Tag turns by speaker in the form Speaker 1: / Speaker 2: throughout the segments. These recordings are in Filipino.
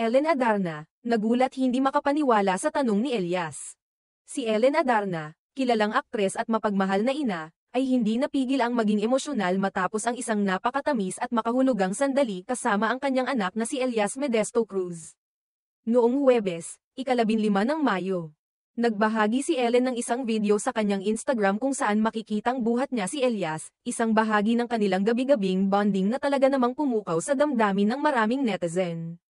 Speaker 1: Ellen Adarna, nagulat hindi makapaniwala sa tanong ni Elias. Si Ellen Adarna, kilalang aktres at mapagmahal na ina, ay hindi napigil ang maging emosyonal matapos ang isang napakatamis at makahulugang sandali kasama ang kanyang anak na si Elias Modesto Cruz. Noong Huwebes, 15 ng Mayo, nagbahagi si Ellen ng isang video sa kanyang Instagram kung saan makikitang buhat niya si Elias, isang bahagi ng kanilang gabi-gabing bonding na talaga namang pumukaw sa damdamin ng maraming netizen.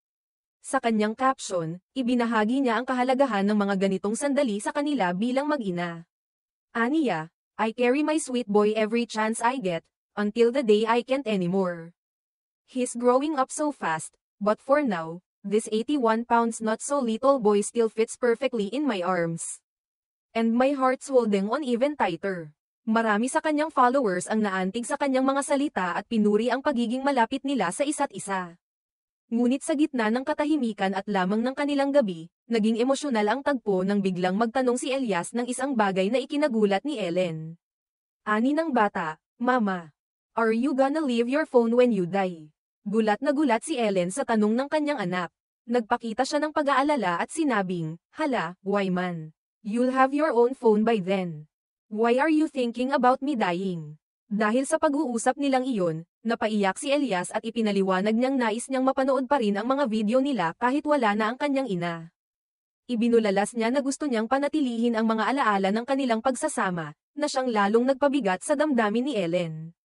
Speaker 1: Sa kanyang caption, ibinahagi niya ang kahalagahan ng mga ganitong sandali sa kanila bilang mag-ina. Aniya, I carry my sweet boy every chance I get, until the day I can't anymore. He's growing up so fast, but for now, this 81 pounds not so little boy still fits perfectly in my arms. And my heart's holding on even tighter. Marami sa kanyang followers ang naantig sa kanyang mga salita at pinuri ang pagiging malapit nila sa isa't isa. Ngunit sa gitna ng katahimikan at lamang ng kanilang gabi, naging emosyonal ang tagpo nang biglang magtanong si Elias ng isang bagay na ikinagulat ni Ellen. Ani ng bata, Mama, are you gonna leave your phone when you die? Gulat na gulat si Ellen sa tanong ng kanyang anak. Nagpakita siya ng pag-aalala at sinabing, Hala, why man? You'll have your own phone by then. Why are you thinking about me dying? Dahil sa pag-uusap nilang iyon, napaiyak si Elias at ipinaliwanag niyang nais niyang mapanood pa rin ang mga video nila kahit wala na ang kanyang ina. Ibinulalas niya na gusto niyang panatilihin ang mga alaala ng kanilang pagsasama, na siyang lalong nagpabigat sa damdamin ni Ellen.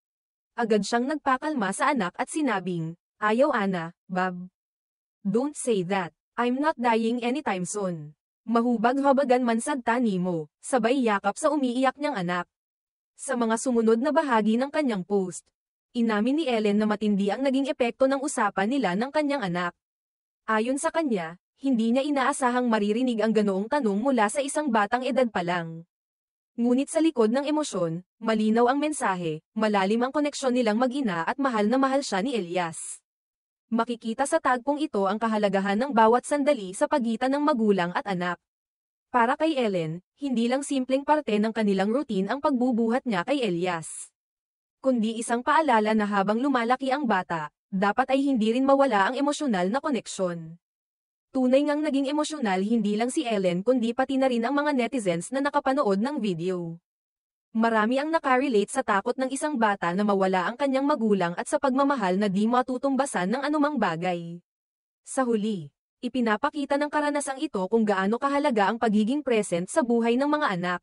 Speaker 1: Agad siyang nagpakalma sa anak at sinabing, Ayaw Ana, Bob. Don't say that, I'm not dying anytime soon. Mahubag-habagan man sadta nimo, sabay yakap sa umiiyak niyang anak. Sa mga sumunod na bahagi ng kanyang post, inamin ni Ellen na matindi ang naging epekto ng usapan nila ng kanyang anak. Ayon sa kanya, hindi niya inaasahang maririnig ang ganoong tanong mula sa isang batang edad pa lang. Ngunit sa likod ng emosyon, malinaw ang mensahe, malalim ang koneksyon nilang mag-ina at mahal na mahal siya ni Elias. Makikita sa tagpong ito ang kahalagahan ng bawat sandali sa pagitan ng magulang at anak. Para kay Ellen, hindi lang simpleng parte ng kanilang routine ang pagbubuhat niya kay Elias. Kundi isang paalala na habang lumalaki ang bata, dapat ay hindi rin mawala ang emosyonal na koneksyon. Tunay ngang naging emosyonal hindi lang si Ellen kundi pati na rin ang mga netizens na nakapanood ng video. Marami ang nakarelate sa takot ng isang bata na mawala ang kanyang magulang at sa pagmamahal na di matutumbasan ng anumang bagay. Sa huli, ipinapakita ng karanasang ito kung gaano kahalaga ang pagiging present sa buhay ng mga anak.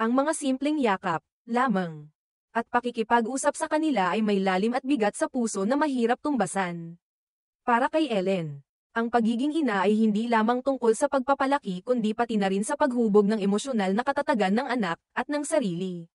Speaker 1: Ang mga simpleng yakap, lamang, at pakikipag-usap sa kanila ay may lalim at bigat sa puso na mahirap tumbasan. Para kay Ellen, ang pagiging ina ay hindi lamang tungkol sa pagpapalaki kundi pati na rin sa paghubog ng emosyonal na katatagan ng anak at ng sarili.